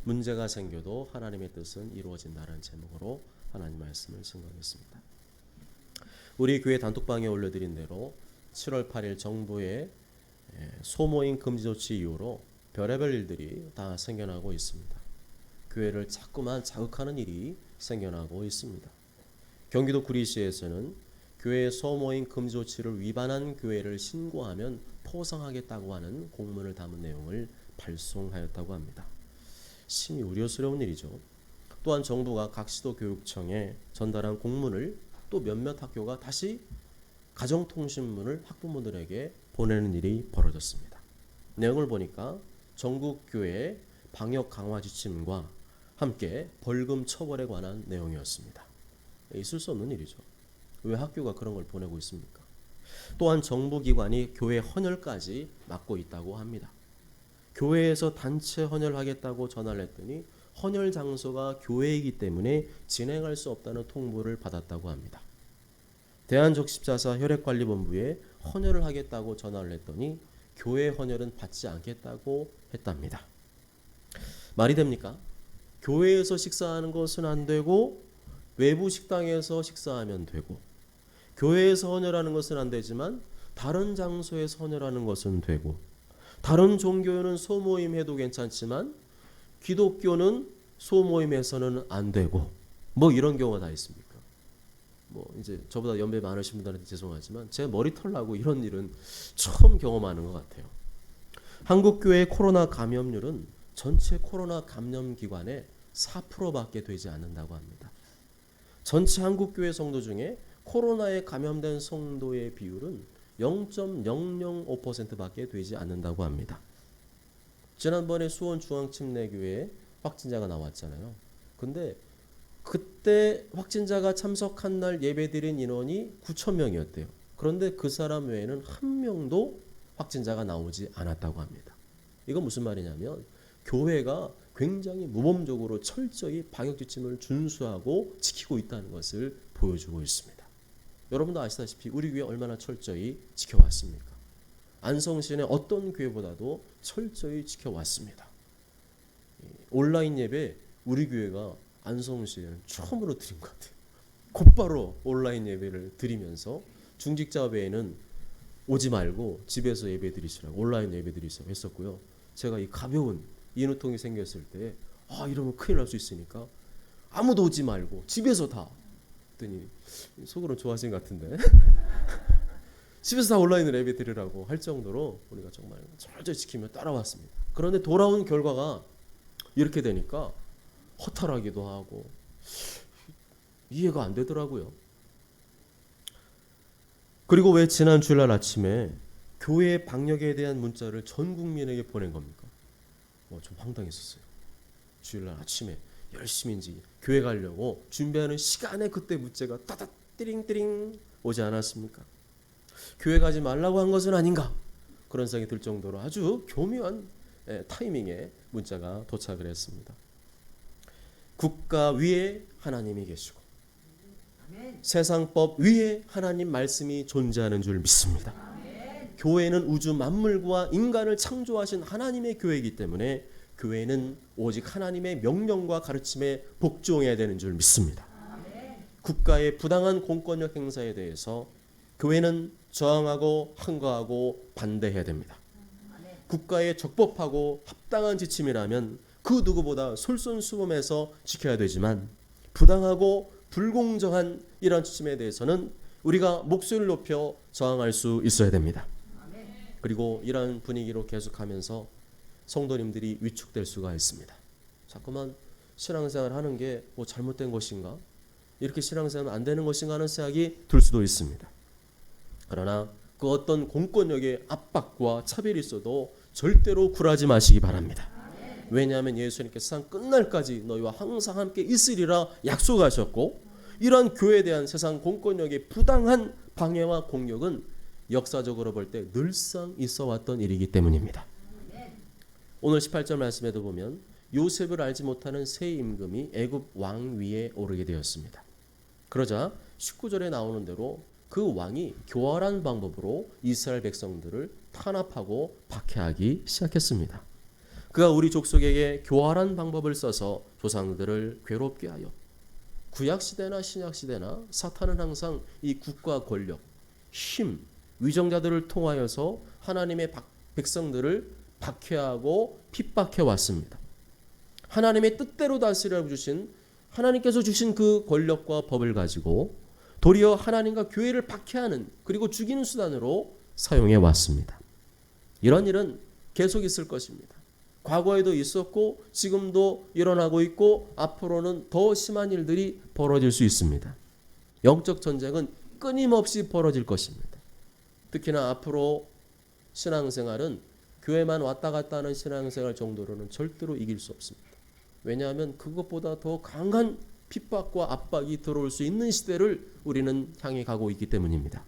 문제가 생겨도 하나님의 뜻은 이루어진다는 제목으로 하나님 말씀을 증거하겠습니다. 우리 교회 단톡방에 올려드린 대로 7월 8일 정부의 소모임 금지 조치 이후로 별의별 일들이 다 생겨나고 있습니다. 교회를 자꾸만 자극하는 일이 생겨나고 있습니다. 경기도 구리시에서는 교회 소모임 금지 조치를 위반한 교회를 신고하면 포상하겠다고 하는 공문을 담은 내용을 발송하였다고 합니다. 심히 우려스러운 일이죠. 또한 정부가 각 시도 교육청에 전달한 공문을 또 몇몇 학교가 다시 가정통신문을 학부모들에게 보내는 일이 벌어졌습니다. 내용을 보니까 전국 교회 방역 강화 지침과 함께 벌금 처벌에 관한 내용이었습니다. 있을 수 없는 일이죠. 왜 학교가 그런 걸 보내고 있습니까? 또한 정부기관이 교회 헌혈까지 막고 있다고 합니다. 교회에서 단체 헌혈하겠다고 전화를 했더니 헌혈 장소가 교회이기 때문에 진행할 수 없다는 통보를 받았다고 합니다. 대한적십자사 혈액관리본부에 헌혈을 하겠다고 전화를 했더니 교회 헌혈은 받지 않겠다고 했답니다. 말이 됩니까? 교회에서 식사하는 것은 안 되고 외부 식당에서 식사하면 되고, 교회에서 헌혈하는 것은 안 되지만 다른 장소에서 헌혈하는 것은 되고, 다른 종교는 소모임 해도 괜찮지만 기독교는 소모임에서는 안 되고, 뭐 이런 경우가 다 있습니까? 뭐 이제 저보다 연배 많으신 분들한테 죄송하지만 제 머리털 나고 이런 일은 처음 경험하는 것 같아요. 한국교회 코로나 감염률은 전체 코로나 감염 기관의 4%밖에 되지 않는다고 합니다. 전체 한국교회 성도 중에 코로나에 감염된 성도의 비율은 0.005%밖에 되지 않는다고 합니다. 지난번에 수원중앙침례교회에 확진자가 나왔잖아요. 근데 그때 확진자가 참석한 날 예배드린 인원이 9,000명이었대요. 그런데 그 사람 외에는 한 명도 확진자가 나오지 않았다고 합니다. 이건 무슨 말이냐면 교회가 굉장히 모범적으로 철저히 방역지침을 준수하고 지키고 있다는 것을 보여주고 있습니다. 여러분도 아시다시피 우리 교회 얼마나 철저히 지켜왔습니까? 안성시내 어떤 교회보다도 철저히 지켜왔습니다. 온라인 예배 우리 교회가 안성시에는 처음으로 드린 것 같아요. 곧바로 온라인 예배를 드리면서 중직자 외에는 오지 말고 집에서 예배 드리시라고 온라인 예배 드리시라고 했었고요. 제가 이 가벼운 인후통이 생겼을 때 이러면 큰일 날 수 있으니까 아무도 오지 말고 집에서 다 했더니 속으로 좋아하신 것 같은데 집에서 다 온라인으로 예배 드리라고 할 정도로 우리가 정말 철저히 지키며 따라왔습니다. 그런데 돌아온 결과가 이렇게 되니까 허탈하기도 하고 이해가 안 되더라고요. 그리고 왜 지난 주일날 아침에 교회 방역에 대한 문자를 전 국민에게 보낸 겁니까? 좀 황당했었어요. 주일날 아침에 열심히 이제 교회 가려고 준비하는 시간에 그때 문자가 따닥 띠링띠링 오지 않았습니까? 교회 가지 말라고 한 것은 아닌가? 그런 생각이 들 정도로 아주 교묘한 타이밍에 문자가 도착을 했습니다. 국가 위에 하나님이 계시고 세상법 위에 하나님 말씀이 존재하는 줄 믿습니다. 교회는 우주 만물과 인간을 창조하신 하나님의 교회이기 때문에 교회는 오직 하나님의 명령과 가르침에 복종해야 되는 줄 믿습니다. 국가의 부당한 공권력 행사에 대해서 교회는 저항하고 항거하고 반대해야 됩니다. 국가에 적법하고 합당한 지침이라면 그 누구보다 솔선수범해서 지켜야 되지만 부당하고 불공정한 이런 지침에 대해서는 우리가 목소리를 높여 저항할 수 있어야 됩니다. 그리고 이러한 분위기로 계속하면서 성도님들이 위축될 수가 있습니다. 자꾸만 신앙생활 하는 게 뭐 잘못된 것인가? 이렇게 신앙생활 안 되는 것인가 하는 생각이 들 수도 있습니다. 그러나 그 어떤 공권력의 압박과 차별이 있어도 절대로 굴하지 마시기 바랍니다. 왜냐하면 예수님께서 세상 끝날까지 너희와 항상 함께 있으리라 약속하셨고, 이러한 교회에 대한 세상 공권력의 부당한 방해와 공격은 역사적으로 볼 때 늘상 있어 왔던 일이기 때문입니다. 오늘 18절 말씀에도 보면 요셉을 알지 못하는 새 임금이 애굽 왕 위에 오르게 되었습니다. 그러자 19절에 나오는 대로 그 왕이 교활한 방법으로 이스라엘 백성들을 탄압하고 박해하기 시작했습니다. 그가 우리 족속에게 교활한 방법을 써서 조상들을 괴롭게 하여 구약시대나 신약시대나 사탄은 항상 이 국가 권력, 힘, 위정자들을 통하여서 하나님의 백성들을 박해하고 핍박해 왔습니다. 하나님의 뜻대로 다스리라고 주신 하나님께서 주신 그 권력과 법을 가지고 도리어 하나님과 교회를 박해하는 그리고 죽이는 수단으로 사용해 왔습니다. 이런 일은 계속 있을 것입니다. 과거에도 있었고 지금도 일어나고 있고 앞으로는 더 심한 일들이 벌어질 수 있습니다. 영적 전쟁은 끊임없이 벌어질 것입니다. 특히나 앞으로 신앙생활은 교회만 왔다 갔다 하는 신앙생활 정도로는 절대로 이길 수 없습니다. 왜냐하면 그것보다 더 강한 핍박과 압박이 들어올 수 있는 시대를 우리는 향해 가고 있기 때문입니다.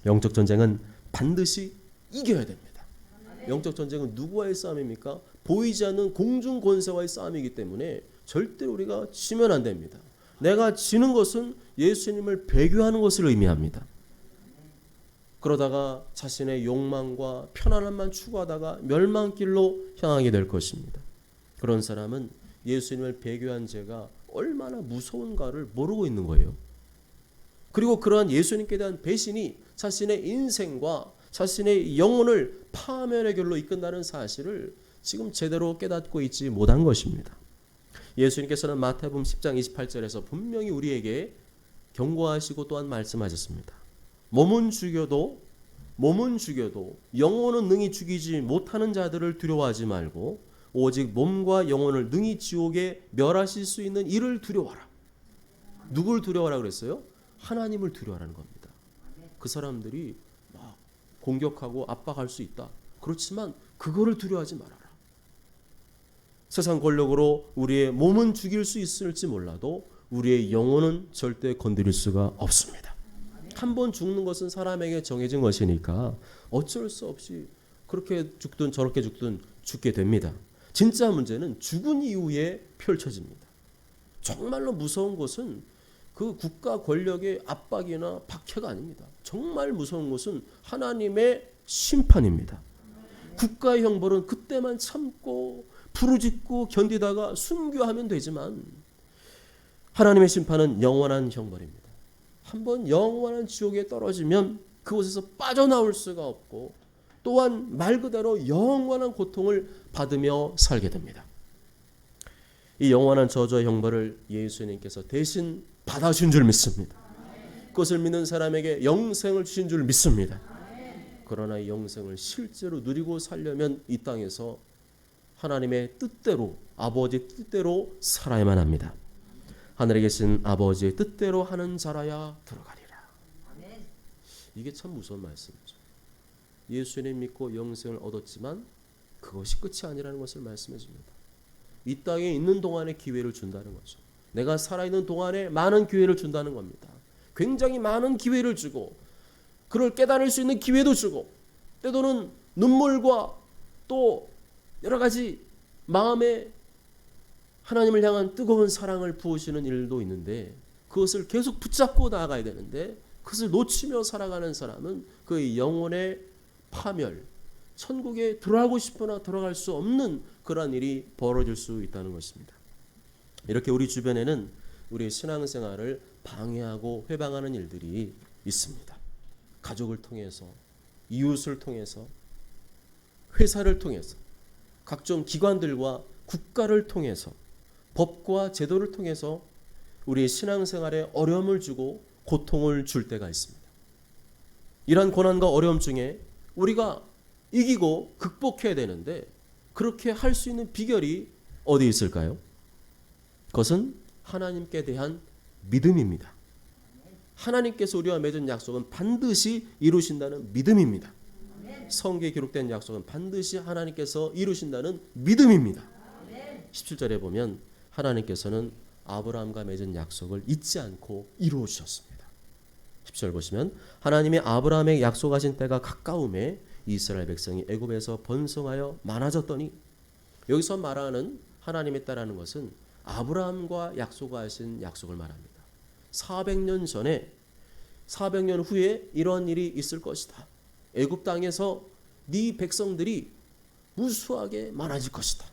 영적 전쟁은 반드시 이겨야 됩니다. 영적 전쟁은 누구와의 싸움입니까? 보이지 않는 공중 권세와의 싸움이기 때문에 절대로 우리가 지면 안 됩니다. 내가 지는 것은 예수님을 배교하는 것을 의미합니다. 그러다가 자신의 욕망과 편안함만 추구하다가 멸망길로 향하게 될 것입니다. 그런 사람은 예수님을 배교한 죄가 얼마나 무서운가를 모르고 있는 거예요. 그리고 그러한 예수님께 대한 배신이 자신의 인생과 자신의 영혼을 파멸의 길로 이끈다는 사실을 지금 제대로 깨닫고 있지 못한 것입니다. 예수님께서는 마태복음 10장 28절에서 분명히 우리에게 경고하시고 또한 말씀하셨습니다. 몸은 죽여도 영혼은 능히 죽이지 못하는 자들을 두려워하지 말고 오직 몸과 영혼을 능히 지옥에 멸하실 수 있는 이를 두려워하라. 누굴 두려워하라 그랬어요? 하나님을 두려워하라는 겁니다. 그 사람들이 막 공격하고 압박할 수 있다. 그렇지만 그거를 두려워하지 말아라. 세상 권력으로 우리의 몸은 죽일 수 있을지 몰라도 우리의 영혼은 절대 건드릴 수가 없습니다. 한 번 죽는 것은 사람에게 정해진 것이니까 어쩔 수 없이 그렇게 죽든 저렇게 죽든 죽게 됩니다. 진짜 문제는 죽은 이후에 펼쳐집니다. 정말로 무서운 것은 그 국가 권력의 압박이나 박해가 아닙니다. 정말 무서운 것은 하나님의 심판입니다. 국가의 형벌은 그때만 참고 부르짖고 견디다가 순교하면 되지만 하나님의 심판은 영원한 형벌입니다. 한번 영원한 지옥에 떨어지면 그곳에서 빠져나올 수가 없고 또한 말 그대로 영원한 고통을 받으며 살게 됩니다. 이 영원한 저주의 형벌을 예수님께서 대신 받아주신 줄 믿습니다. 그것을 믿는 사람에게 영생을 주신 줄 믿습니다. 그러나 이 영생을 실제로 누리고 살려면 이 땅에서 하나님의 뜻대로 아버지의 뜻대로 살아야만 합니다. 하늘에 계신 아버지의 뜻대로 하는 자라야 들어가리라. 이게 참 무서운 말씀이죠. 예수님 믿고 영생을 얻었지만 그것이 끝이 아니라는 것을 말씀해 줍니다. 이 땅에 있는 동안에 기회를 준다는 거죠. 내가 살아있는 동안에 많은 기회를 준다는 겁니다. 굉장히 많은 기회를 주고 그를 깨달을 수 있는 기회도 주고 때로는 눈물과 또 여러 가지 마음에 하나님을 향한 뜨거운 사랑을 부으시는 일도 있는데 그것을 계속 붙잡고 나아가야 되는데 그것을 놓치며 살아가는 사람은 그의 영혼의 파멸, 천국에 들어가고 싶으나 들어갈 수 없는 그러한 일이 벌어질 수 있다는 것입니다. 이렇게 우리 주변에는 우리의 신앙생활을 방해하고 회방하는 일들이 있습니다. 가족을 통해서, 이웃을 통해서, 회사를 통해서, 각종 기관들과 국가를 통해서, 법과 제도를 통해서 우리의 신앙생활에 어려움을 주고 고통을 줄 때가 있습니다. 이러한 고난과 어려움 중에 우리가 이기고 극복해야 되는데 그렇게 할 수 있는 비결이 어디 있을까요? 그것은 하나님께 대한 믿음입니다. 하나님께서 우리와 맺은 약속은 반드시 이루신다는 믿음입니다. 성경에 기록된 약속은 반드시 하나님께서 이루신다는 믿음입니다. 17절에 보면 하나님께서는 아브라함과 맺은 약속을 잊지 않고 이루어 주셨습니다. 10절 보시면 하나님이 아브라함에게 약속하신 때가 가까움에 이스라엘 백성이 애굽에서 번성하여 많아졌더니 여기서 말하는 하나님의 때라는 것은 아브라함과 약속하신 약속을 말합니다. 400년 전에 400년 후에 이런 일이 있을 것이다. 애굽 땅에서 네 백성들이 무수하게 많아질 것이다.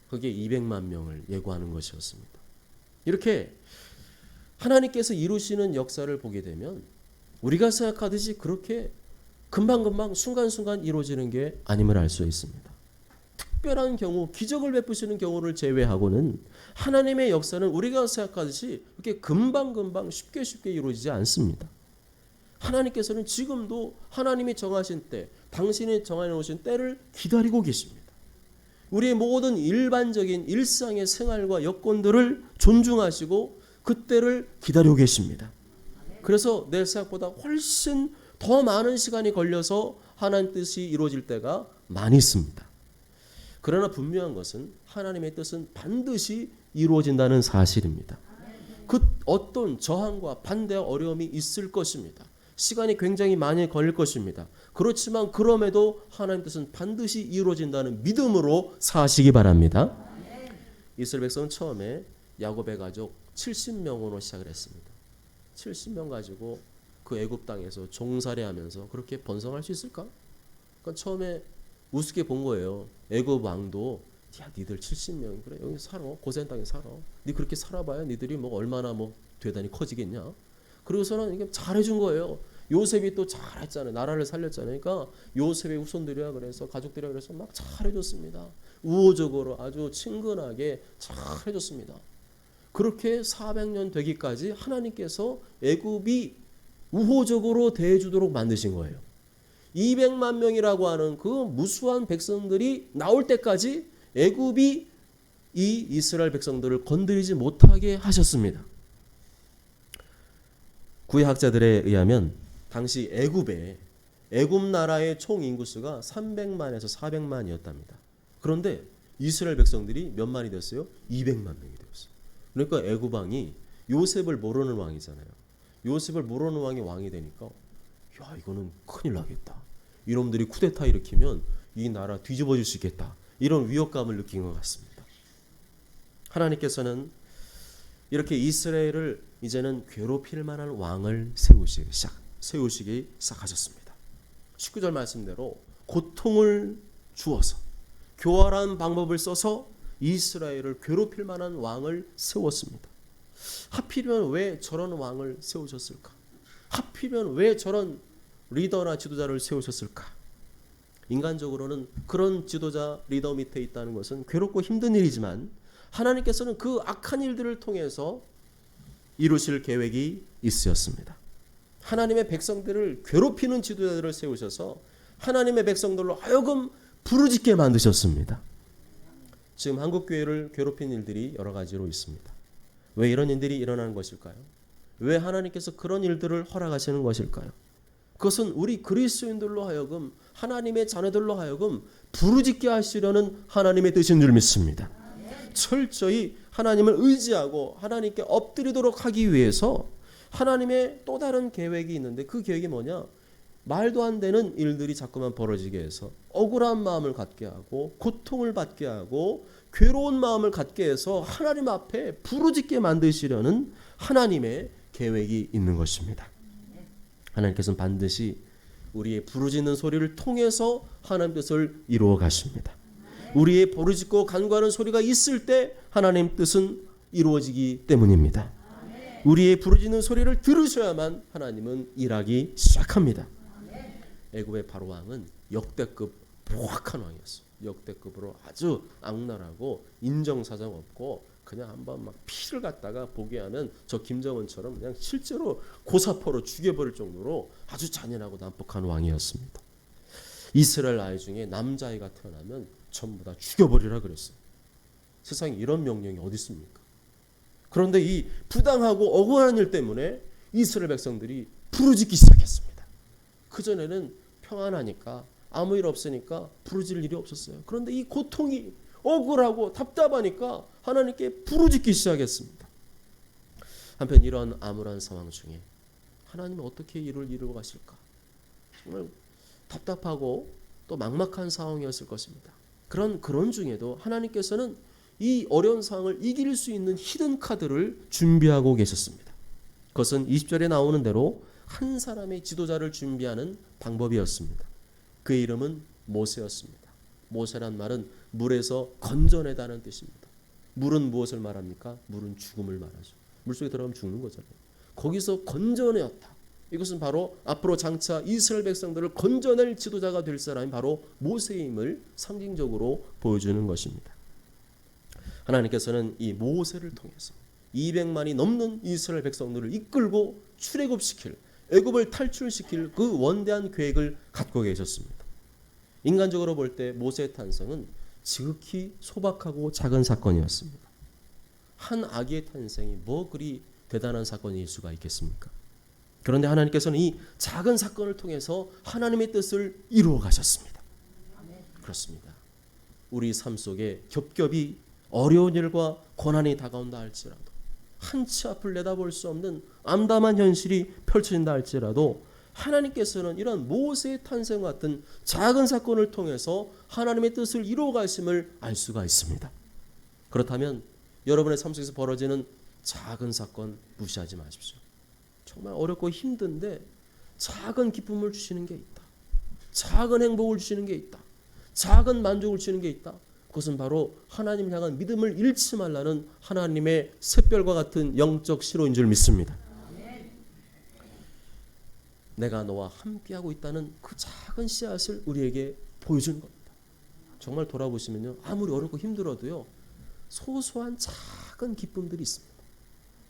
그게 200만 명을 예고하는 것이었습니다. 이렇게 하나님께서 이루시는 역사를 보게 되면 우리가 생각하듯이 그렇게 금방금방 순간순간 이루어지는 게 아님을 알 수 있습니다. 특별한 경우, 기적을 베푸시는 경우를 제외하고는 하나님의 역사는 우리가 생각하듯이 그렇게 금방금방 쉽게 이루어지지 않습니다. 하나님께서는 지금도 하나님이 정하신 때, 당신이 정해 놓으신 때를 기다리고 계십니다. 우리의 모든 일반적인 일상의 생활과 여건들을 존중하시고 그 때를 기다리고 계십니다. 그래서 내 생각보다 훨씬 더 많은 시간이 걸려서 하나님 뜻이 이루어질 때가 많이 있습니다. 그러나 분명한 것은 하나님의 뜻은 반드시 이루어진다는 사실입니다. 그 어떤 저항과 반대와 어려움이 있을 것입니다. 시간이 굉장히 많이 걸릴 것입니다. 그렇지만 그럼에도 하나님 뜻은 반드시 이루어진다는 믿음으로 사시기 바랍니다. 이스라엘 백성은 처음에 야곱의 가족 70명으로 시작을 했습니다. 70명 가지고 그 애굽 땅에서 종살이하면서 그렇게 번성할 수 있을까? 그러니까 처음에 우습게 본 거예요. 애굽 왕도 야 니들 70명이 그래 여기 살아 고센 땅에 살아. 니 그렇게 살아봐야 니들이 뭐 얼마나 뭐 대단히 커지겠냐. 그러고서는 이게 잘해준 거예요. 요셉이 또 잘했잖아요. 나라를 살렸잖아요. 그러니까 요셉의 후손들이야 그래서 가족들이야 그래서 막 잘해줬습니다. 우호적으로 아주 친근하게 잘해줬습니다. 그렇게 400년 되기까지 하나님께서 애굽이 우호적으로 대해주도록 만드신 거예요. 200만 명이라고 하는 그 무수한 백성들이 나올 때까지 애굽이 이 이스라엘 백성들을 건드리지 못하게 하셨습니다. 구약학자들에 의하면 당시 애굽 나라의 총 인구수가 300만에서 400만이었답니다. 그런데 이스라엘 백성들이 몇 만이 됐어요? 200만 명이 되었어요. 그러니까 애굽 왕이 요셉을 모르는 왕이잖아요. 요셉을 모르는 왕이 왕이 되니까 야 이거는 큰일 나겠다. 이놈들이 쿠데타 일으키면 이 나라 뒤집어질 수 있겠다. 이런 위협감을 느낀 것 같습니다. 하나님께서는 이렇게 이스라엘을 이제는 괴롭힐 만한 왕을 세우시기 시작하셨습니다. 19절 말씀대로 고통을 주어서 교활한 방법을 써서 이스라엘을 괴롭힐 만한 왕을 세웠습니다. 하필이면 왜 저런 왕을 세우셨을까? 하필이면 왜 저런 리더나 지도자를 세우셨을까? 인간적으로는 그런 지도자 리더 밑에 있다는 것은 괴롭고 힘든 일이지만 하나님께서는 그 악한 일들을 통해서 이루실 계획이 있으셨습니다. 하나님의 백성들을 괴롭히는 지도자들을 세우셔서 하나님의 백성들로 하여금 부르짖게 만드셨습니다. 지금 한국교회를 괴롭힌 일들이 여러 가지로 있습니다. 왜 이런 일들이 일어나는 것일까요? 왜 하나님께서 그런 일들을 허락하시는 것일까요? 그것은 우리 그리스도인들로 하여금 하나님의 자녀들로 하여금 부르짖게 하시려는 하나님의 뜻인 줄 믿습니다. 철저히 하나님을 의지하고 하나님께 엎드리도록 하기 위해서 하나님의 또 다른 계획이 있는데 그 계획이 뭐냐? 말도 안 되는 일들이 자꾸만 벌어지게 해서 억울한 마음을 갖게 하고 고통을 받게 하고 괴로운 마음을 갖게 해서 하나님 앞에 부르짖게 만드시려는 하나님의 계획이 있는 것입니다. 하나님께서는 반드시 우리의 부르짖는 소리를 통해서 하나님 뜻을 이루어 가십니다. 우리의 부르짖고 간구하는 소리가 있을 때 하나님 뜻은 이루어지기 때문입니다. 우리의 부르짖는 소리를 들으셔야만 하나님은 일하기 시작합니다. 애굽의 바로 왕은 역대급 포악한 왕이었어요. 역대급으로 아주 악랄하고 인정사정 없고 그냥 한번 막 피를 갖다가 보게 하면 저 김정은처럼 그냥 실제로 고사포로 죽여버릴 정도로 아주 잔인하고 난폭한 왕이었습니다. 이스라엘 아이 중에 남자아이가 태어나면 전부 다 죽여버리라 그랬어요. 세상에 이런 명령이 어디 있습니까? 그런데 이 부당하고 억울한 일 때문에 이스라엘 백성들이 부르짖기 시작했습니다. 그전에는 평안하니까 아무 일 없으니까 부르짖을 일이 없었어요. 그런데 이 고통이 억울하고 답답하니까 하나님께 부르짖기 시작했습니다. 한편 이런 암울한 상황 중에 하나님은 어떻게 일을 이루어 가실까? 정말 답답하고 또 막막한 상황이었을 것입니다. 그런 중에도 하나님께서는 이 어려운 상황을 이길 수 있는 히든 카드를 준비하고 계셨습니다. 그것은 20절에 나오는 대로 한 사람의 지도자를 준비하는 방법이었습니다. 그의 이름은 모세였습니다. 모세란 말은 물에서 건져내다는 뜻입니다. 물은 무엇을 말합니까? 물은 죽음을 말하죠. 물속에 들어가면 죽는 거잖아요. 거기서 건져내었다. 이것은 바로 앞으로 장차 이스라엘 백성들을 건져낼 지도자가 될 사람이 바로 모세임을 상징적으로 보여주는 것입니다. 하나님께서는 이 모세를 통해서 200만이 넘는 이스라엘 백성들을 이끌고 출애굽시킬, 애굽을 탈출시킬 그 원대한 계획을 갖고 계셨습니다. 인간적으로 볼 때 모세의 탄생은 지극히 소박하고 작은 사건이었습니다. 한 아기의 탄생이 뭐 그리 대단한 사건일 수가 있겠습니까? 그런데 하나님께서는 이 작은 사건을 통해서 하나님의 뜻을 이루어 가셨습니다. 그렇습니다. 우리 삶 속에 겹겹이 어려운 일과 고난이 다가온다 할지라도, 한치 앞을 내다볼 수 없는 암담한 현실이 펼쳐진다 할지라도 하나님께서는 이런 모세의 탄생 같은 작은 사건을 통해서 하나님의 뜻을 이루어 가심을 알 수가 있습니다. 그렇다면 여러분의 삶 속에서 벌어지는 작은 사건 무시하지 마십시오. 정말 어렵고 힘든데 작은 기쁨을 주시는 게 있다. 작은 행복을 주시는 게 있다. 작은 만족을 주시는 게 있다. 그것은 바로 하나님 향한 믿음을 잃지 말라는 하나님의 샛별과 같은 영적 신호인 줄 믿습니다. 내가 너와 함께하고 있다는 그 작은 씨앗을 우리에게 보여주는 겁니다. 정말 돌아보시면요, 아무리 어렵고 힘들어도요, 소소한 작은 기쁨들이 있습니다.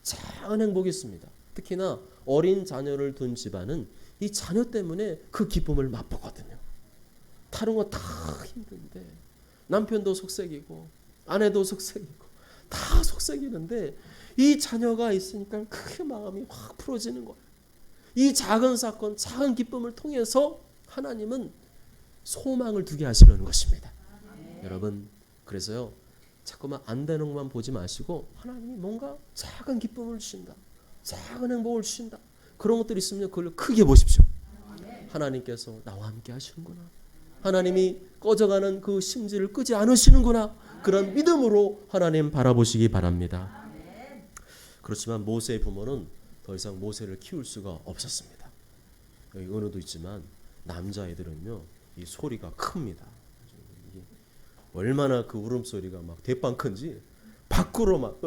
작은 행복이 있습니다. 특히나 어린 자녀를 둔 집안은 이 자녀 때문에 그 기쁨을 맛보거든요. 다른 거 다 힘든데 남편도 속색이고 아내도 속색이고 다 속색이는데 이 자녀가 있으니까 그 마음이 확 풀어지는 거예요. 이 작은 사건, 작은 기쁨을 통해서 하나님은 소망을 두게 하시려는 것입니다. 여러분, 그래서요, 자꾸만 안 되는 것만 보지 마시고 하나님이 뭔가 작은 기쁨을 주신다, 작은 행복을 주신다, 그런 것들이 있으면 그걸 크게 보십시오. 하나님께서 나와 함께 하시는구나, 하나님이 꺼져가는 그 심지를 끄지 않으시는구나, 그런 믿음으로 하나님 바라보시기 바랍니다. 그렇지만 모세의 부모는 더 이상 모세를 키울 수가 없었습니다. 여기 은우도 있지만 남자애들은요, 이 소리가 큽니다. 얼마나 그 울음소리가 막 대빵 큰지 밖으로 막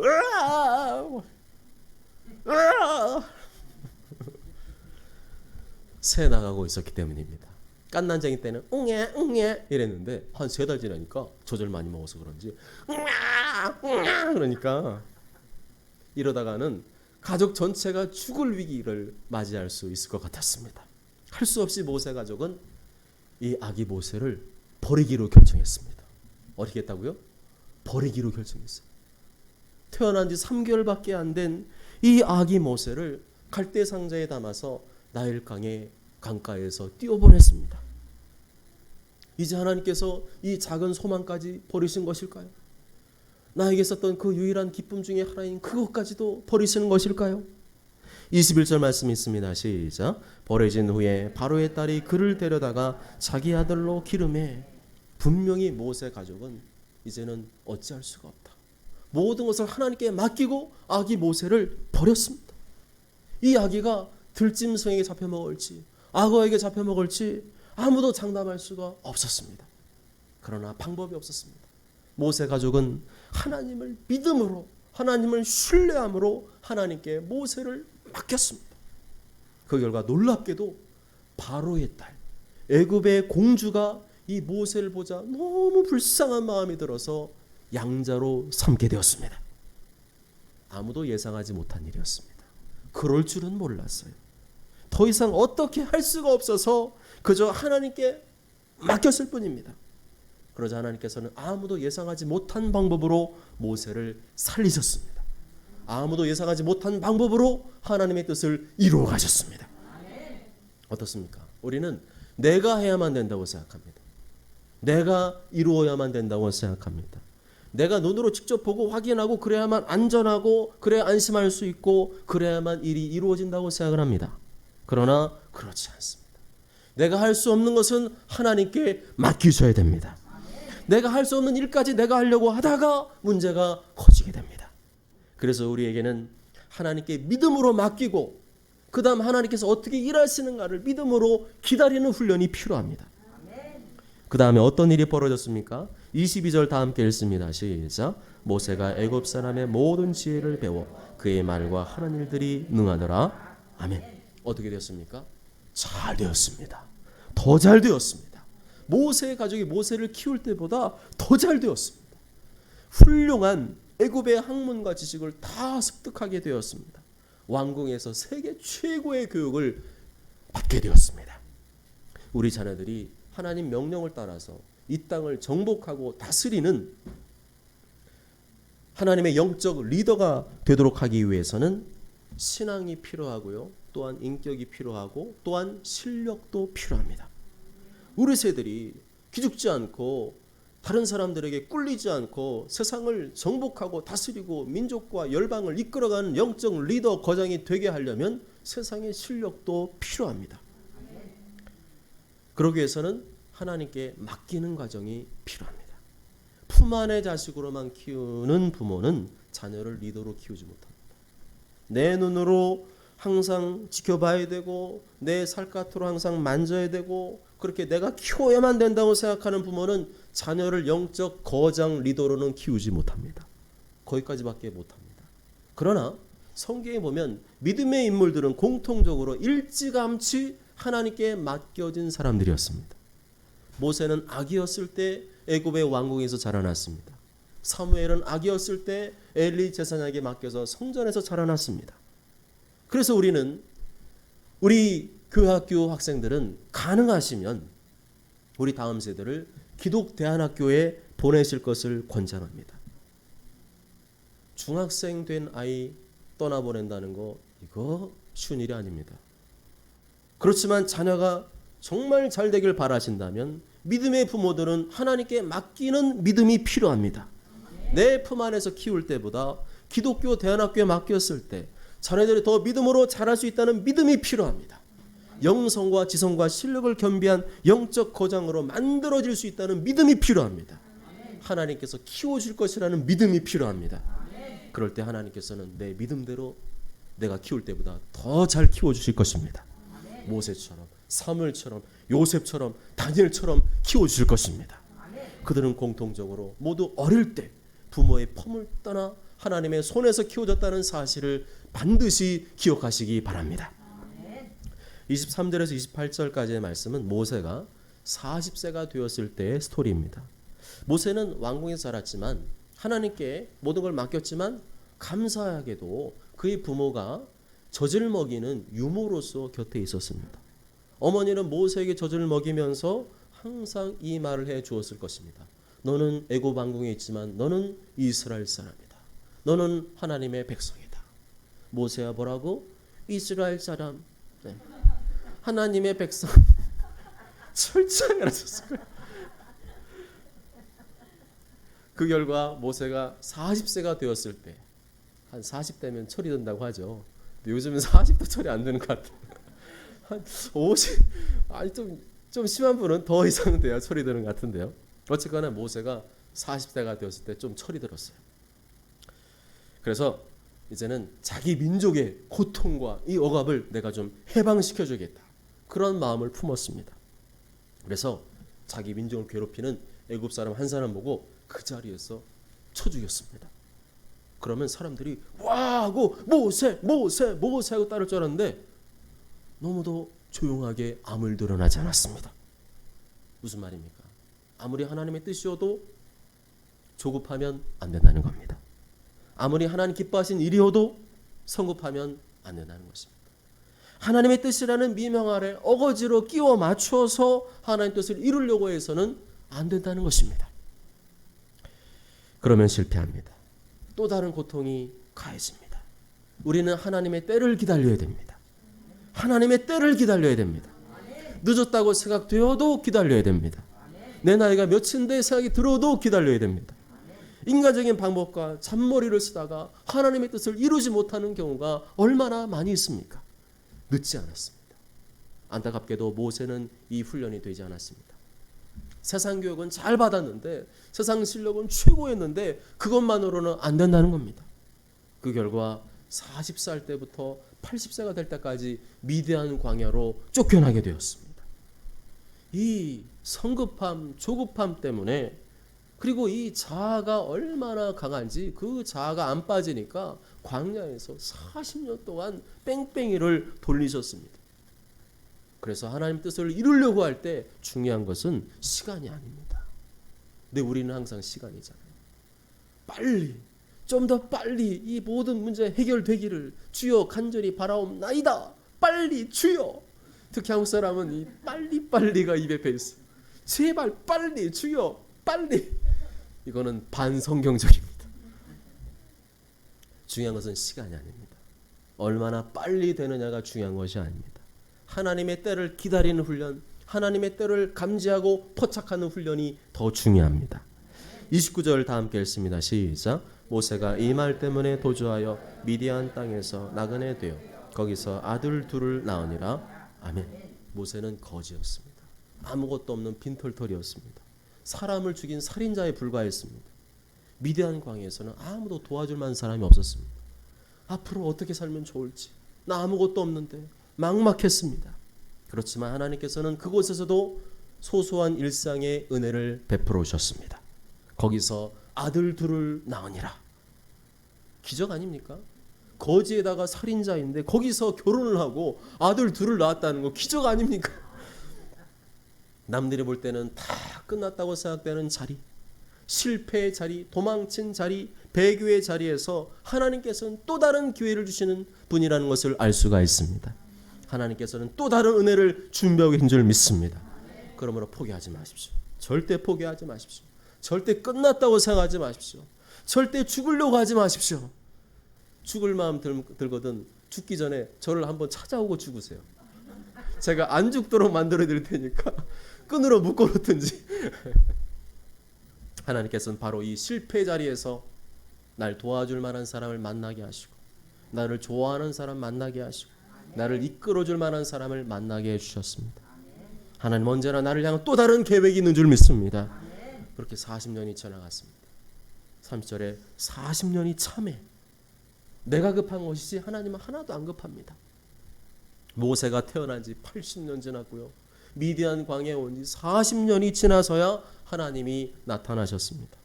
새 나가고 있었기 때문입니다. 깐난쟁이 때는 웅해 웅해 이랬는데 한 3달 지나니까 젖을 많이 먹어서 그런지 그러니까 이러다가는 가족 전체가 죽을 위기를 맞이할 수 있을 것 같았습니다. 할 수 없이 모세 가족은 이 아기 모세를 버리기로 결정했습니다. 어떻게 했다고요? 버리기로 결정했어요. 태어난 지 3개월밖에 안 된 이 아기 모세를 갈대 상자에 담아서 나일강의 강가에서 띄워보냈습니다. 이제 하나님께서 이 작은 소망까지 버리신 것일까요? 나에게 있었던 그 유일한 기쁨 중에 하나인 그것까지도 버리시는 것일까요? 21절 말씀이 있습니다. 시작. 버려진 후에 바로의 딸이 그를 데려다가 자기 아들로 기름해. 분명히 모세 가족은 이제는 어찌할 수가 없다. 모든 것을 하나님께 맡기고 아기 모세를 버렸습니다. 이 아기가 들짐승에게 잡혀먹을지 악어에게 잡혀먹을지 아무도 장담할 수가 없었습니다. 그러나 방법이 없었습니다. 모세 가족은 하나님을 믿음으로, 하나님을 신뢰함으로 하나님께 모세를 맡겼습니다. 그 결과 놀랍게도 바로의 딸, 애굽의 공주가 이 모세를 보자 너무 불쌍한 마음이 들어서 양자로 삼게 되었습니다. 아무도 예상하지 못한 일이었습니다. 그럴 줄은 몰랐어요. 더 이상 어떻게 할 수가 없어서 그저 하나님께 맡겼을 뿐입니다. 그러자 하나님께서는 아무도 예상하지 못한 방법으로 모세를 살리셨습니다. 아무도 예상하지 못한 방법으로 하나님의 뜻을 이루어 가셨습니다. 어떻습니까? 우리는 내가 해야만 된다고 생각합니다. 내가 이루어야만 된다고 생각합니다. 내가 눈으로 직접 보고 확인하고 그래야만 안전하고 그래야 안심할 수 있고 그래야만 일이 이루어진다고 생각을 합니다. 그러나 그렇지 않습니다. 내가 할 수 없는 것은 하나님께 맡기셔야 됩니다. 내가 할 수 없는 일까지 내가 하려고 하다가 문제가 커지게 됩니다. 그래서 우리에게는 하나님께 믿음으로 맡기고 그 다음 하나님께서 어떻게 일하시는가를 믿음으로 기다리는 훈련이 필요합니다. 그 다음에 어떤 일이 벌어졌습니까? 22절 다 함께 읽습니다. 시작. 모세가 애굽 사람의 모든 지혜를 배워 그의 말과 하는 일들이 능하더라. 아멘. 어떻게 되었습니까? 잘 되었습니다. 더 잘 되었습니다. 모세 가족이 모세를 키울 때보다 더 잘 되었습니다. 훌륭한 애굽의 학문과 지식을 다 습득하게 되었습니다. 왕궁에서 세계 최고의 교육을 받게 되었습니다. 우리 자녀들이 하나님 명령을 따라서 이 땅을 정복하고 다스리는 하나님의 영적 리더가 되도록 하기 위해서는 신앙이 필요하고요. 또한 인격이 필요하고 또한 실력도 필요합니다. 우리 세들이 기죽지 않고 다른 사람들에게 꿀리지 않고 세상을 정복하고 다스리고 민족과 열방을 이끌어가는 영적 리더 거장이 되게 하려면 세상의 실력도 필요합니다. 그러기 위해서는 하나님께 맡기는 과정이 필요합니다. 품 안의 자식으로만 키우는 부모는 자녀를 리더로 키우지 못합니다. 내 눈으로 항상 지켜봐야 되고 내 살갗으로 항상 만져야 되고 그렇게 내가 키워야만 된다고 생각하는 부모는 자녀를 영적 거장 리더로는 키우지 못합니다. 거기까지밖에 못합니다. 그러나 성경에 보면 믿음의 인물들은 공통적으로 일찌감치 하나님께 맡겨진 사람들이었습니다. 모세는 아기였을 때 애굽의 왕궁에서 자라났습니다. 사무엘은 아기였을 때 엘리 제사장에게 맡겨서 성전에서 자라났습니다. 그래서 우리 교학교 학생들은 가능하시면 우리 다음 세대를 기독대안학교에 보내실 것을 권장합니다. 중학생 된 아이 떠나보낸다는 거 이거 쉬운 일이 아닙니다. 그렇지만 자녀가 정말 잘 되길 바라신다면 믿음의 부모들은 하나님께 맡기는 믿음이 필요합니다. 내 품 안에서 키울 때보다 기독교 대안학교에 맡겼을 때 자녀들이 더 믿음으로 자랄 수 있다는 믿음이 필요합니다. 영성과 지성과 실력을 겸비한 영적 거장으로 만들어질 수 있다는 믿음이 필요합니다. 하나님께서 키워줄 것이라는 믿음이 필요합니다. 그럴 때 하나님께서는 내 믿음대로 내가 키울 때보다 더 잘 키워주실 것입니다. 모세처럼 사무엘처럼 요셉처럼 다니엘처럼 키워주실 것입니다. 그들은 공통적으로 모두 어릴 때 부모의 품을 떠나 하나님의 손에서 키워졌다는 사실을 반드시 기억하시기 바랍니다. 23절에서 28절까지의 말씀은 모세가 40세가 되었을 때의 스토리입니다. 모세는 왕궁에서 자랐지만 하나님께 모든 걸 맡겼지만 감사하게도 그의 부모가 젖을 먹이는 유모로서 곁에 있었습니다. 어머니는 모세에게 젖을 먹이면서 항상 이 말을 해 주었을 것입니다. 너는 애굽 왕궁에 있지만 너는 이스라엘 사람이다. 너는 하나님의 백성이다. 모세야 뭐라고? 이스라엘 사람. 네. 하나님의 백성. 철저히 알아줬어요. 그 결과 모세가 40세가 되었을 때 한 40대면 철이 든다고 하죠. 근데 요즘은 40도 철이 안 드는 것 같아요. 한 50, 아니 좀 심한 분은 더 이상 돼야 철이 드는 것 같은데요. 어쨌거나 모세가 40세가 되었을 때 좀 철이 들었어요. 그래서 이제는 자기 민족의 고통과 이 억압을 내가 좀 해방시켜주겠다. 그런 마음을 품었습니다. 그래서 자기 민족을 괴롭히는 애굽 사람 한 사람 보고 그 자리에서 쳐 죽였습니다. 그러면 사람들이 와 하고 모세 모세 모세 하고 따를 줄 알았는데 너무도 조용하게 아무 일도 일어나지 않았습니다. 무슨 말입니까? 아무리 하나님의 뜻이어도 조급하면 안 된다는 겁니다. 아무리 하나님 기뻐하신 일이어도 성급하면 안 된다는 것입니다. 하나님의 뜻이라는 미명 아래 어거지로 끼워 맞춰서 하나님의 뜻을 이루려고 해서는 안 된다는 것입니다. 그러면 실패합니다. 또 다른 고통이 가해집니다. 우리는 하나님의 때를 기다려야 됩니다. 하나님의 때를 기다려야 됩니다. 늦었다고 생각되어도 기다려야 됩니다. 내 나이가 몇인데 생각이 들어도 기다려야 됩니다. 인간적인 방법과 잔머리를 쓰다가 하나님의 뜻을 이루지 못하는 경우가 얼마나 많이 있습니까? 늦지 않았습니다. 안타깝게도 모세는 이 훈련이 되지 않았습니다. 세상 교육은 잘 받았는데 세상 실력은 최고였는데 그것만으로는 안 된다는 겁니다. 그 결과 40살 때부터 80세가 될 때까지 미디안 광야로 쫓겨나게 되었습니다. 이 성급함, 조급함 때문에, 그리고 이 자아가 얼마나 강한지 그 자아가 안 빠지니까 광야에서 40년 동안 뺑뺑이를 돌리셨습니다. 그래서 하나님 뜻을 이루려고 할 때 중요한 것은 시간이 아닙니다. 근데 우리는 항상 시간이잖아요. 빨리, 좀 더 빨리 이 모든 문제 해결되기를 주여 간절히 바라옵나이다. 빨리 주여. 특히 한국 사람은 이 빨리빨리가 입에 배 있어요. 제발 빨리 주여 빨리. 이거는 반성경적입니다. 중요한 것은 시간이 아닙니다. 얼마나 빨리 되느냐가 중요한 것이 아닙니다. 하나님의 때를 기다리는 훈련, 하나님의 때를 감지하고 포착하는 훈련이 더 중요합니다. 29절 다 함께 읽습니다. 시작. 모세가 이 말 때문에 도주하여 미디안 땅에서 나그네 되어 거기서 아들 둘을 낳으니라. 아멘. 모세는 거지였습니다. 아무것도 없는 빈털털이었습니다. 사람을 죽인 살인자에 불과했습니다. 미디안 광야에서는 아무도 도와줄 만한 사람이 없었습니다. 앞으로 어떻게 살면 좋을지, 나 아무것도 없는데 막막했습니다. 그렇지만 하나님께서는 그곳에서도 소소한 일상의 은혜를 베풀어 오셨습니다. 거기서 아들 둘을 낳으니라. 기적 아닙니까? 거지에다가 살인자인데 거기서 결혼을 하고 아들 둘을 낳았다는 거 기적 아닙니까? 남들이 볼 때는 다 끝났다고 생각되는 자리, 실패의 자리, 도망친 자리, 배교의 자리에서 하나님께서는 또 다른 기회를 주시는 분이라는 것을 알 수가 있습니다. 하나님께서는 또 다른 은혜를 준비하고 계신 줄 믿습니다. 그러므로 포기하지 마십시오. 절대 포기하지 마십시오. 절대 끝났다고 생각하지 마십시오. 절대 죽으려고 하지 마십시오. 죽을 마음 들거든 죽기 전에 저를 한번 찾아오고 죽으세요. 제가 안 죽도록 만들어 드릴 테니까 끈으로 묶어놓든지. 하나님께서는 바로 이 실패 자리에서 날 도와줄 만한 사람을 만나게 하시고, 나를 좋아하는 사람 만나게 하시고, 나를 이끌어줄 만한 사람을 만나게 해주셨습니다. 하나님 언제나 나를 향한 또 다른 계획이 있는 줄 믿습니다. 그렇게 40년이 지나갔습니다. 30절에 40년이 참해. 내가 급한 것이지 하나님은 하나도 안 급합니다. 모세가 태어난 지 80년 지났고요. 미디안 광야에 온 지 40년이 지나서야 하나님이 나타나셨습니다.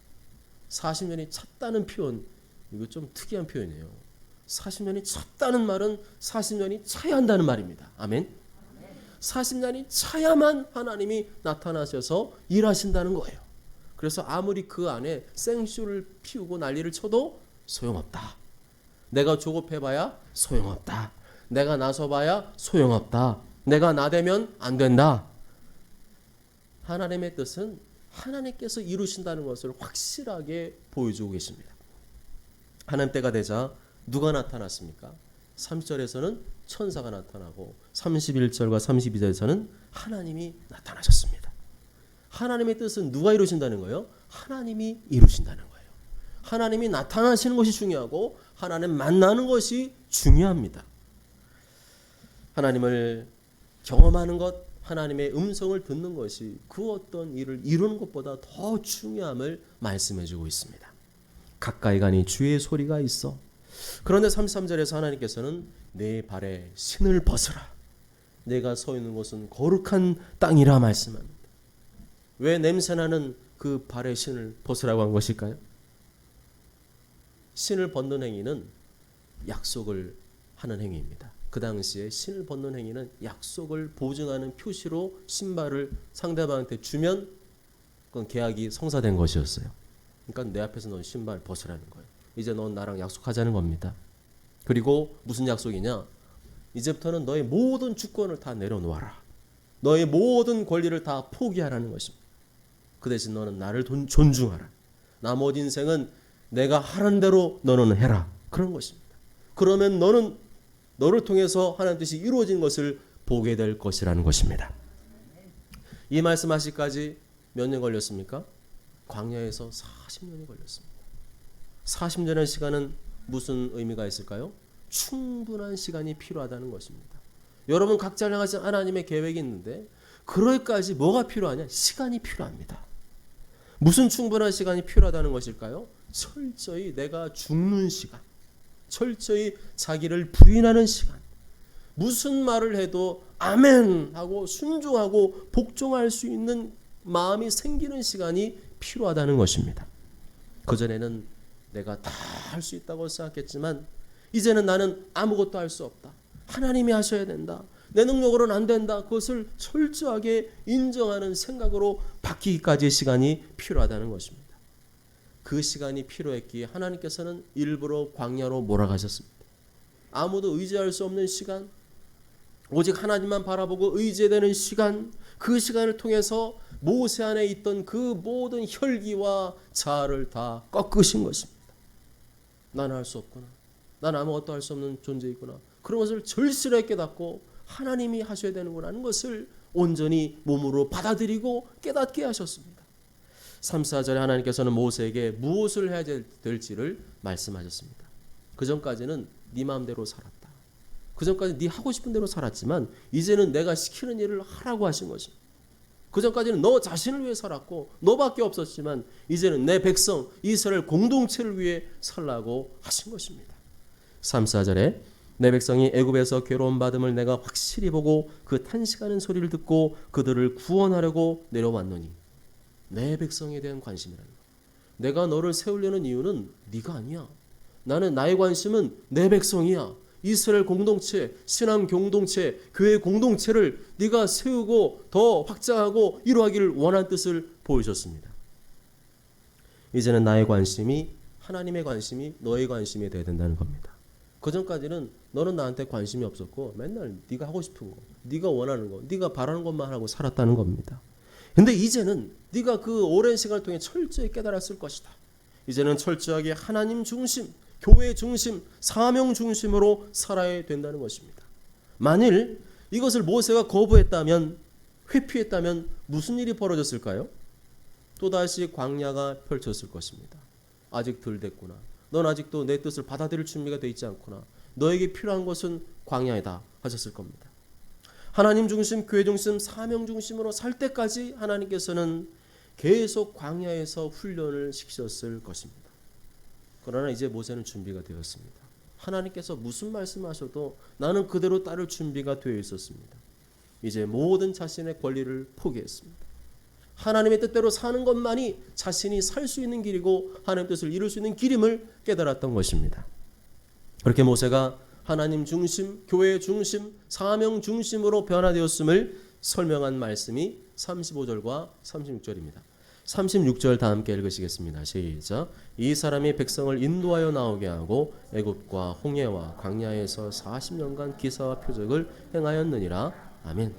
40년이 찼다는 표현, 이거 좀 특이한 표현이에요. 40년이 찼다는 말은 40년이 차야 한다는 말입니다. 아멘. 40년이 차야만 하나님이 나타나셔서 일하신다는 거예요. 그래서 아무리 그 안에 생쇼를 피우고 난리를 쳐도 소용없다. 내가 조급해봐야 소용없다. 내가 나서봐야 소용없다. 내가 나대면 안 된다. 하나님의 뜻은 하나님께서 이루신다는 것을 확실하게 보여주고 계십니다. 하나님 때가 되자 누가 나타났습니까? 30절에서는 천사가 나타나고 31절과 32절에서는 하나님이 나타나셨습니다. 하나님의 뜻은 누가 이루신다는 거예요? 하나님이 이루신다는 거예요. 하나님이 나타나시는 것이 중요하고 하나님 만나는 것이 중요합니다. 하나님을 경험하는 것, 하나님의 음성을 듣는 것이 그 어떤 일을 이루는 것보다 더 중요함을 말씀해주고 있습니다. 가까이 가니 주의 소리가 있어. 그런데 33절에서 하나님께서는 내 발에 신을 벗으라. 내가 서 있는 곳은 거룩한 땅이라 말씀합니다. 왜 냄새나는 그 발에 신을 벗으라고 한 것일까요? 신을 벗는 행위는 약속을 하는 행위입니다. 그 당시에 신을 벗는 행위는 약속을 보증하는 표시로 신발을 상대방한테 주면 그건 계약이 성사된 것이었어요. 그러니까 내 앞에서 넌 신발 벗으라는 거예요. 이제 넌 나랑 약속하자는 겁니다. 그리고 무슨 약속이냐? 이제부터는 너의 모든 주권을 다 내려놓아라. 너의 모든 권리를 다 포기하라는 것입니다. 그 대신 너는 나를 존중하라. 나머지 인생은 내가 하라는 대로 너는 해라. 그런 것입니다. 그러면 너를 통해서 하나님 뜻이 이루어진 것을 보게 될 것이라는 것입니다. 이 말씀하시기까지 몇 년 걸렸습니까? 광야에서 40년이 걸렸습니다. 40년의 시간은 무슨 의미가 있을까요? 충분한 시간이 필요하다는 것입니다. 여러분 각자를 향하신 하나님의 계획이 있는데 그럴까지 뭐가 필요하냐? 시간이 필요합니다. 무슨 충분한 시간이 필요하다는 것일까요? 철저히 내가 죽는 시간, 철저히 자기를 부인하는 시간, 무슨 말을 해도 아멘 하고 순종하고 복종할 수 있는 마음이 생기는 시간이 필요하다는 것입니다. 그전에는 내가 다 할 수 있다고 생각했지만 이제는 나는 아무것도 할 수 없다. 하나님이 하셔야 된다. 내 능력으로는 안 된다. 그것을 철저하게 인정하는 생각으로 바뀌기까지의 시간이 필요하다는 것입니다. 그 시간이 필요했기에 하나님께서는 일부러 광야로 몰아가셨습니다. 아무도 의지할 수 없는 시간, 오직 하나님만 바라보고 의지되는 시간, 그 시간을 통해서 모세 안에 있던 그 모든 혈기와 자아를 다 꺾으신 것입니다. 나는 할 수 없구나. 난 아무것도 할 수 없는 존재이구나. 그런 것을 절실하게 깨닫고 하나님이 하셔야 되는구나 하는 것을 온전히 몸으로 받아들이고 깨닫게 하셨습니다. 3, 4절에 하나님께서는 모세에게 무엇을 해야 될지를 말씀하셨습니다. 그 전까지는 네 마음대로 살았다. 그 전까지 네 하고 싶은 대로 살았지만 이제는 내가 시키는 일을 하라고 하신 것입니다. 그 전까지는 너 자신을 위해 살았고 너밖에 없었지만 이제는 내 백성 이스라엘 공동체를 위해 살라고 하신 것입니다. 3, 4절에 내 백성이 애굽에서 괴로움 받음을 내가 확실히 보고 그 탄식하는 소리를 듣고 그들을 구원하려고 내려왔노니, 내 백성에 대한 관심이라는 것. 내가 너를 세우려는 이유는 네가 아니야. 나의 관심은 내 백성이야. 이스라엘 공동체, 신앙 공동체, 교회 공동체를 네가 세우고 더 확장하고 이루하기를 원한 뜻을 보여줬습니다. 이제는 나의 관심이 하나님의 관심이 너의 관심이 되어야 된다는 겁니다. 그전까지는 너는 나한테 관심이 없었고 맨날 네가 하고 싶은 거, 네가 원하는 거, 네가 바라는 것만 하고 살았다는 겁니다. 근데 이제는 네가 그 오랜 시간을 통해 철저히 깨달았을 것이다. 이제는 철저하게 하나님 중심, 교회 중심, 사명 중심으로 살아야 된다는 것입니다. 만일 이것을 모세가 거부했다면, 회피했다면 무슨 일이 벌어졌을까요? 또다시 광야가 펼쳤을 것입니다. 아직 덜 됐구나. 넌 아직도 내 뜻을 받아들일 준비가 되어 있지 않구나. 너에게 필요한 것은 광야이다 하셨을 겁니다. 하나님 중심, 교회 중심, 사명 중심으로 살 때까지 하나님께서는 계속 광야에서 훈련을 시키셨을 것입니다. 그러나 이제 모세는 준비가 되었습니다. 하나님께서 무슨 말씀하셔도 나는 그대로 따를 준비가 되어 있었습니다. 이제 모든 자신의 권리를 포기했습니다. 하나님의 뜻대로 사는 것만이 자신이 살 수 있는 길이고 하나님의 뜻을 이룰 수 있는 길임을 깨달았던 것입니다. 그렇게 모세가 하나님 중심, 교회 중심, 사명 중심으로 변화되었음을 설명한 말씀이 35절과 36절입니다. 36절 다 함께 읽으시겠습니다. 시작. 이 사람이 백성을 인도하여 나오게 하고 애굽과 홍해와 광야에서 40년간 기사와 표적을 행하였느니라. 아멘.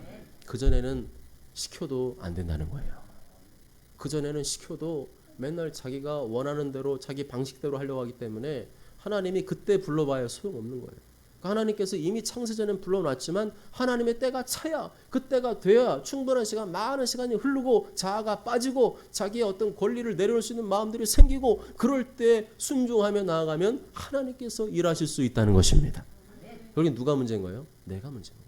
그전에는 시켜도 안 된다는 거예요. 그전에는 시켜도 맨날 자기가 원하는 대로 자기 방식대로 하려고 하기 때문에 하나님이 그때 불러봐야 소용없는 거예요. 하나님께서 이미 창세전에 불러놨지만 하나님의 때가 차야, 그때가 돼야 충분한 시간, 많은 시간이 흐르고 자아가 빠지고 자기의 어떤 권리를 내려놓을 수 있는 마음들이 생기고 그럴 때 순종하며 나아가면 하나님께서 일하실 수 있다는 것입니다. 여기 누가 문제인 거예요? 내가 문제인 거예요.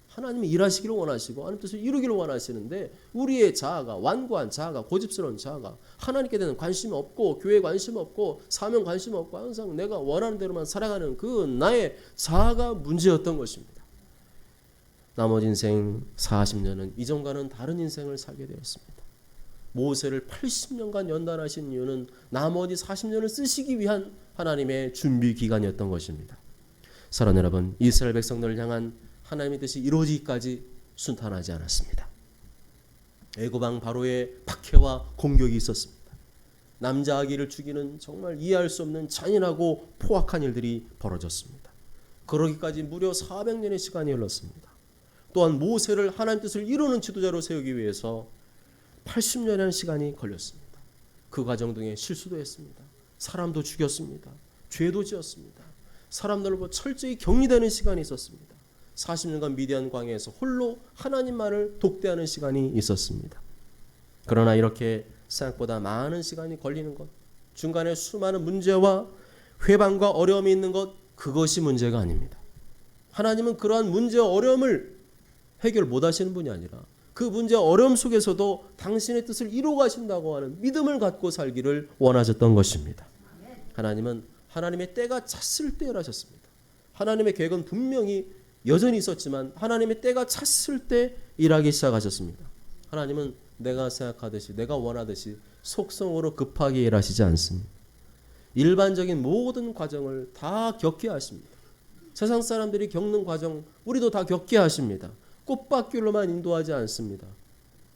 하나님이 일하시기를 원하시고 하나님 뜻을 이루기를 원하시는데 우리의 자아가, 완고한 자아가, 고집스러운 자아가 하나님께 대한 관심이 없고 교회에 관심 없고 사명 관심 없고 항상 내가 원하는 대로만 살아가는 그 나의 자아가 문제였던 것입니다. 나머지 인생 40년은 이전과는 다른 인생을 살게 되었습니다. 모세를 80년간 연단하신 이유는 나머지 40년을 쓰시기 위한 하나님의 준비 기간이었던 것입니다. 사랑하는 여러분, 이스라엘 백성들을 향한 하나님의 뜻이 이루어지기까지 순탄하지 않았습니다. 애굽왕 바로의 박해와 공격이 있었습니다. 남자 아기를 죽이는 정말 이해할 수 없는 잔인하고 포악한 일들이 벌어졌습니다. 그러기까지 무려 400년의 시간이 흘렀습니다. 또한 모세를 하나님 뜻을 이루는 지도자로 세우기 위해서 80년이라는 시간이 걸렸습니다. 그 과정 중에 실수도 했습니다. 사람도 죽였습니다. 죄도 지었습니다. 사람들로 철저히 격리되는 시간이 있었습니다. 40년간 미디안 광야에서 홀로 하나님만을 독대하는 시간이 있었습니다. 그러나 이렇게 생각보다 많은 시간이 걸리는 것, 중간에 수많은 문제와 회방과 어려움이 있는 것, 그것이 문제가 아닙니다. 하나님은 그러한 문제와 어려움을 해결 못하시는 분이 아니라 그 문제와 어려움 속에서도 당신의 뜻을 이루어 가신다고 하는 믿음을 갖고 살기를 원하셨던 것입니다. 하나님은 하나님의 때가 찼을 때 일하셨습니다. 하나님의 계획은 분명히 여전히 있었지만 하나님의 때가 찼을 때 일하기 시작하셨습니다. 하나님은 내가 생각하듯이 내가 원하듯이 속성으로 급하게 일하시지 않습니다. 일반적인 모든 과정을 다 겪게 하십니다. 세상 사람들이 겪는 과정 우리도 다 겪게 하십니다. 꽃밭길로만 인도하지 않습니다.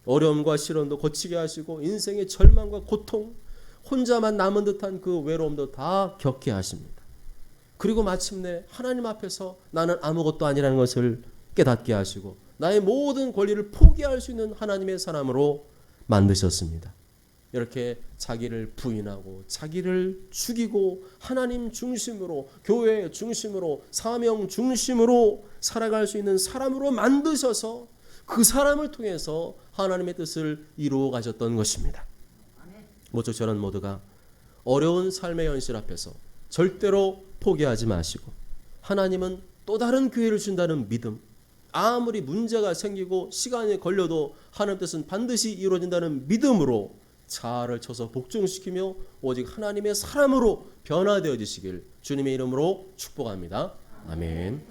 어려움과 시련도 거치게 하시고 인생의 절망과 고통, 혼자만 남은 듯한 그 외로움도 다 겪게 하십니다. 그리고 마침내 하나님 앞에서 나는 아무것도 아니라는 것을 깨닫게 하시고 나의 모든 권리를 포기할 수 있는 하나님의 사람으로 만드셨습니다. 이렇게 자기를 부인하고 자기를 죽이고 하나님 중심으로, 교회 중심으로, 사명 중심으로 살아갈 수 있는 사람으로 만드셔서 그 사람을 통해서 하나님의 뜻을 이루어 가셨던 것입니다. 모쪼 저는 모두가 어려운 삶의 현실 앞에서 절대로 포기하지 마시고 하나님은 또 다른 기회를 준다는 믿음, 아무리 문제가 생기고 시간이 걸려도 하나님 뜻은 반드시 이루어진다는 믿음으로 자아를 쳐서 복종시키며 오직 하나님의 사람으로 변화되어지시길 주님의 이름으로 축복합니다. 아멘.